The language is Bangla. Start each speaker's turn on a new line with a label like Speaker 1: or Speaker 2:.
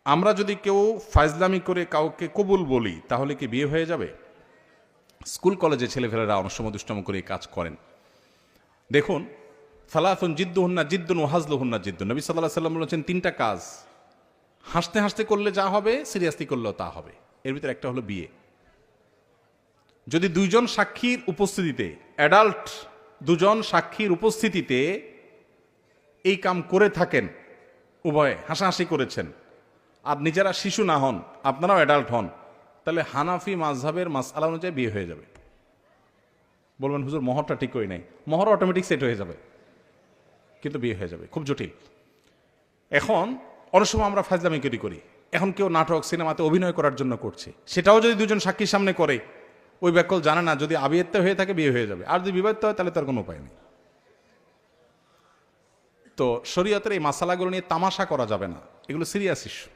Speaker 1: আমরা যদি কেউ ফাইজলামি করে কাউকে কবুল বলি তাহলে কি বিয়ে হয়ে যাবে? স্কুল কলেজে ছেলেফেলেরা অনেক সময় দুষ্টম করে এই কাজ করেন। দেখুন, সালাফুন জিদ্দুহুন্না জিদ্দুন ও হাজলুহুন্না জিদ্দুন। নবী সাল্লাল্লাহু আলাইহি ওয়াসাল্লাম বলেছেন তিনটা কাজ হাসতে হাসতে করলে যা হবে সিরিয়াসলি করলেও তা হবে। এর ভিতরে একটা হলো বিয়ে। যদি দুইজন সাক্ষীর উপস্থিতিতে, অ্যাডাল্ট দুজন সাক্ষীর উপস্থিতিতে এই কাম করে থাকেন, উভয়ে হাসাহাসি করেছেন, আর নিজেরা শিশু না হন, আপনারাও অ্যাডাল্ট হন, তাহলে হানাফি মাযহাবের মাসআলা অনুযায়ী বিয়ে হয়ে যাবে। বলবেন হুজুর মোহরটা ঠিক করি নাই। মোহর অটোমেটিক সেট হয়ে যাবে, কিন্তু বিয়ে হয়ে যাবে। খুব জটিল। এখন অনেক সময় আমরা ফাজলামি করি। এখন কেউ নাটক সিনেমাতে অভিনয় করার জন্য করছে, সেটাও যদি দুজন সাক্ষীর সামনে করে, ওই ব্যাকল জানে না যদি আবিয়াত্তে হয়ে থাকে বিয়ে হয়ে যাবে, আর যদি বিবাহিত হয় তাহলে তার কোনো উপায় নেই। তো শরীয়তের এই মাসালাগুলো নিয়ে তামাশা করা যাবে না, এগুলো সিরিয়াস ইস্যু।